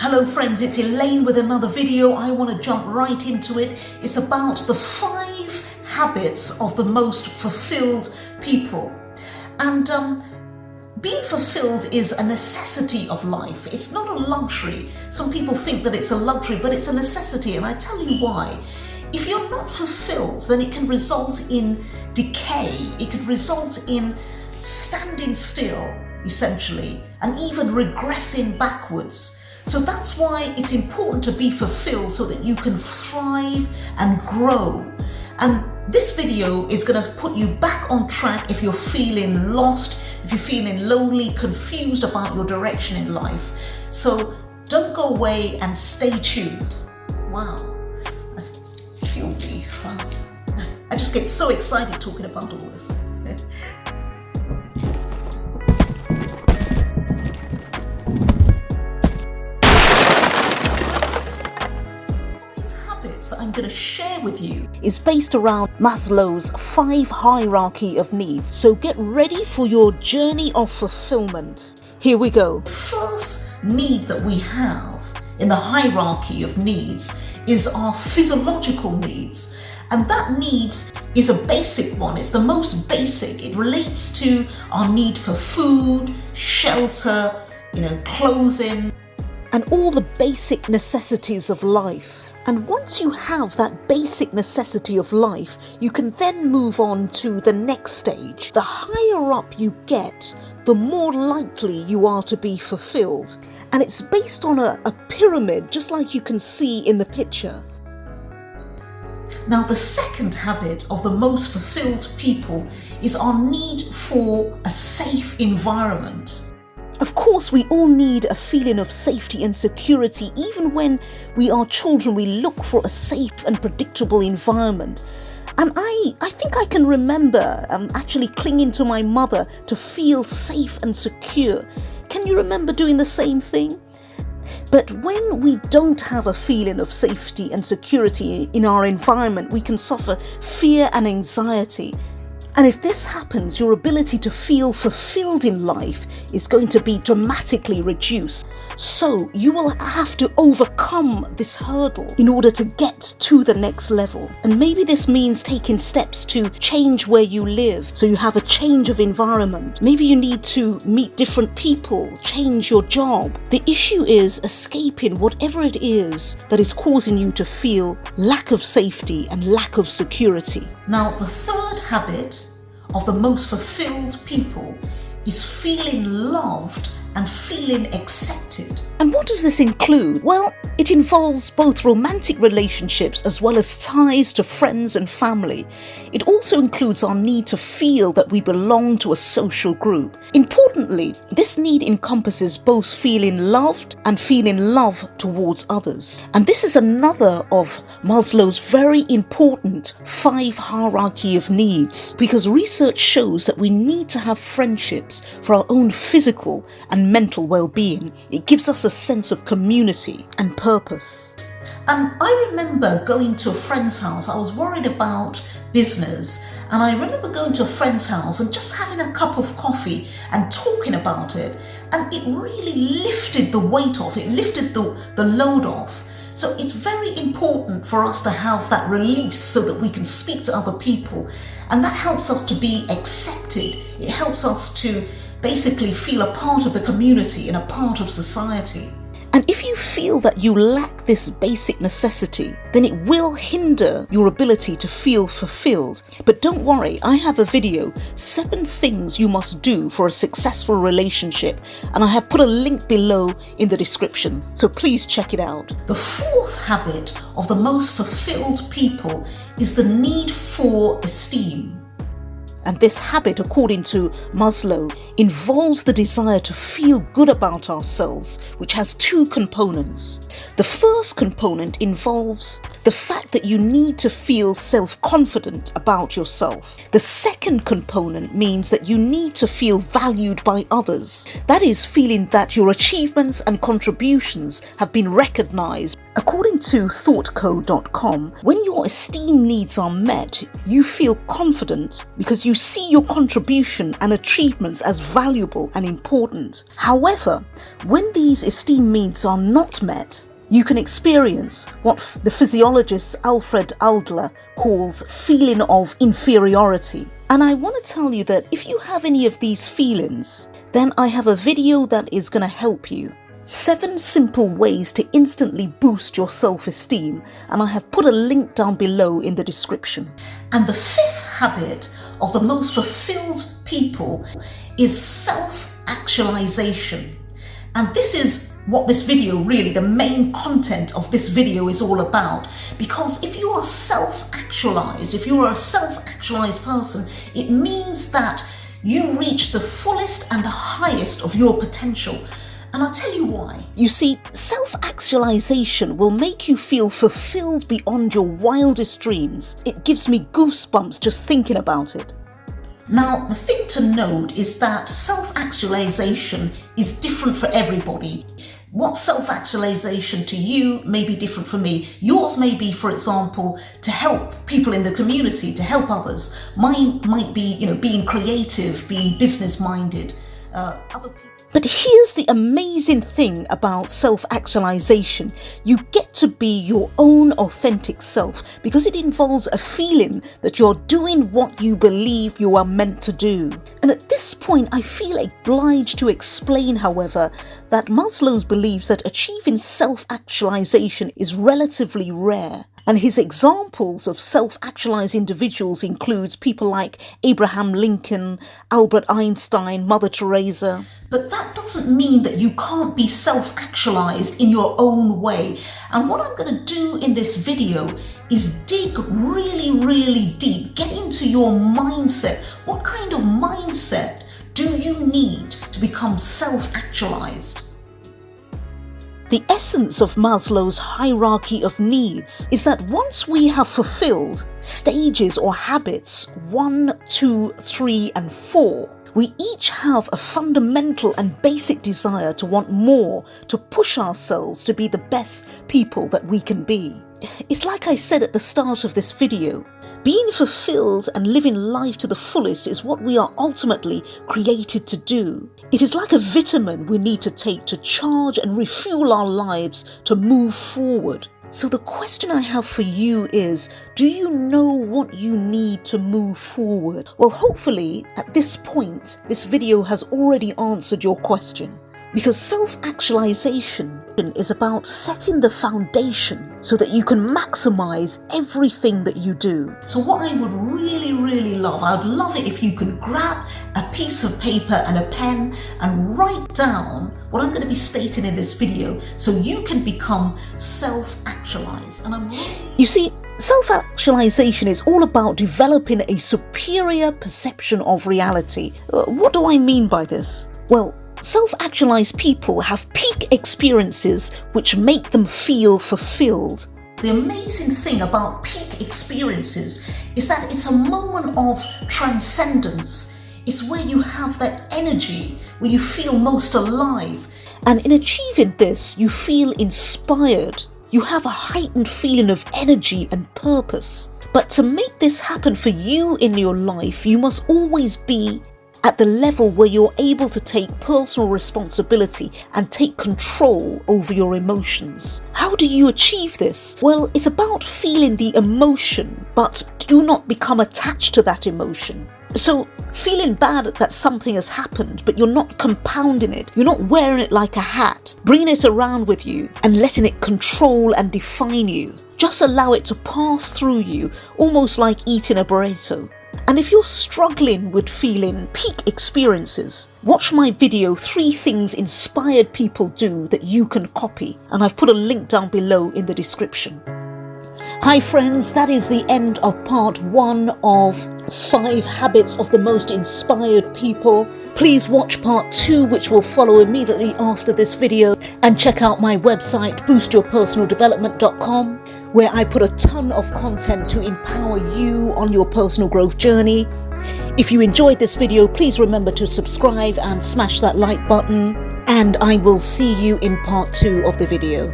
Hello friends, it's Elaine with another video. I want to jump right into it. It's about the 5 habits of the most fulfilled people. And being fulfilled is a necessity of life. It's not a luxury. Some people think that it's a luxury, but it's a necessity, and I tell you why. If you're not fulfilled, then it can result in decay. It could result in standing still, essentially, and even regressing backwards. So that's why it's important to be fulfilled so that you can thrive and grow. And this video is going to put you back on track if you're feeling lost, if you're feeling lonely, confused about your direction in life. So don't go away and stay tuned. Wow, I feel really fun. I just get so excited talking about all this. I'm going to share with you is based around Maslow's 5 hierarchy of needs. So get ready for your journey of fulfillment. Here we go. The first need that we have in the hierarchy of needs is our physiological needs. And that need is a basic one. It's the most basic. It relates to our need for food, shelter, clothing, and all the basic necessities of life. And once you have that basic necessity of life, you can then move on to the next stage. The higher up you get, the more likely you are to be fulfilled. And it's based on a pyramid, just like you can see in the picture. Now, the second habit of the most fulfilled people is our need for a safe environment. Of course, we all need a feeling of safety and security. Even when we are children, we look for a safe and predictable environment. And I think I can remember actually clinging to my mother to feel safe and secure. Can you remember doing the same thing? But when we don't have a feeling of safety and security in our environment, we can suffer fear and anxiety. And if this happens, your ability to feel fulfilled in life is going to be dramatically reduced. So you will have to overcome this hurdle in order to get to the next level. And maybe this means taking steps to change where you live, so you have a change of environment. Maybe you need to meet different people, change your job. The issue is escaping whatever it is that is causing you to feel lack of safety and lack of security. Now, the third habit of the most fulfilled people is feeling loved and feeling accepted. And what does this include? Well, it involves both romantic relationships as well as ties to friends and family. It also includes our need to feel that we belong to a social group. Importantly, this need encompasses both feeling loved and feeling love towards others. And this is another of Maslow's very important 5 hierarchy of needs, because research shows that we need to have friendships for our own physical and mental well-being. It gives us a sense of community and purpose. And I remember going to a friend's house. I was worried about business, and I remember going to a friend's house and just having a cup of coffee and talking about it, and it really lifted the weight off. It lifted the load off. So it's very important for us to have that release so that we can speak to other people, and that helps us to be accepted. It helps us to basically feel a part of the community and a part of society. And if you feel that you lack this basic necessity, then it will hinder your ability to feel fulfilled. But don't worry, I have a video, 7 things you must do for a successful relationship, and I have put a link below in the description, so please check it out. The 4th habit of the most fulfilled people is the need for esteem. And this habit, according to Maslow, involves the desire to feel good about ourselves, which has 2 components. The first component involves the fact that you need to feel self-confident about yourself. The second component means that you need to feel valued by others. That is, feeling that your achievements and contributions have been recognized According to thoughtco.com, when your esteem needs are met, you feel confident because you see your contribution and achievements as valuable and important. However, when these esteem needs are not met, you can experience what the physiologist Alfred Adler calls feeling of inferiority. And I want to tell you that if you have any of these feelings, then I have a video that is going to help you. 7 simple ways to instantly boost your self-esteem, and I have put a link down below in the description. And the 5th habit of the most fulfilled people is self-actualization. And this is what this video really, the main content of this video is all about. Because if you are self-actualized, if you are a self-actualized person, it means that you reach the fullest and highest of your potential. And I'll tell you why. You see, self-actualization will make you feel fulfilled beyond your wildest dreams. It gives me goosebumps just thinking about it. Now, the thing to note is that self-actualization is different for everybody. What self-actualization to you may be different for me. Yours may be, for example, to help people in the community, to help others. Mine might be, being creative, being business-minded. Other people. But here's the amazing thing about self-actualization. You get to be your own authentic self because it involves a feeling that you're doing what you believe you are meant to do. And at this point, I feel obliged to explain, however, that Maslow believes that achieving self-actualization is relatively rare. And his examples of self-actualized individuals includes people like Abraham Lincoln, Albert Einstein, Mother Teresa. But that doesn't mean that you can't be self-actualized in your own way. And what I'm going to do in this video is dig really, really deep, get into your mindset. What kind of mindset do you need to become self-actualized? The essence of Maslow's hierarchy of needs is that once we have fulfilled stages or habits 1, 2, 3, and 4, we each have a fundamental and basic desire to want more, to push ourselves to be the best people that we can be. It's like I said at the start of this video, being fulfilled and living life to the fullest is what we are ultimately created to do. It is like a vitamin we need to take to charge and refuel our lives to move forward. So the question I have for you is, do you know what you need to move forward? Well, hopefully at this point, this video has already answered your question. Because self-actualization is about setting the foundation so that you can maximize everything that you do. So what I would really, really love, I would love it if you could grab a piece of paper and a pen and write down what I'm going to be stating in this video so you can become self-actualized. And You see, self-actualization is all about developing a superior perception of reality. What do I mean by this? Well, self-actualized people have peak experiences which make them feel fulfilled. The amazing thing about peak experiences is that it's a moment of transcendence. It's where you have that energy, where you feel most alive. And in achieving this, you feel inspired. You have a heightened feeling of energy and purpose. But to make this happen for you in your life, you must always be at the level where you're able to take personal responsibility and take control over your emotions. How do you achieve this? Well, it's about feeling the emotion, but do not become attached to that emotion. So feeling bad that something has happened, but you're not compounding it. You're not wearing it like a hat, bringing it around with you and letting it control and define you. Just allow it to pass through you, almost like eating a burrito. And if you're struggling with feeling peak experiences, watch my video 3 things inspired people do that you can copy. And I've put a link down below in the description. Hi friends, that is the end of part 1 of 5 habits of the most inspired people. Please watch part 2, which will follow immediately after this video, and check out my website boostyourpersonaldevelopment.com, where I put a ton of content to empower you on your personal growth journey. If you enjoyed this video, please remember to subscribe and smash that like button, and I will see you in part 2 of the video.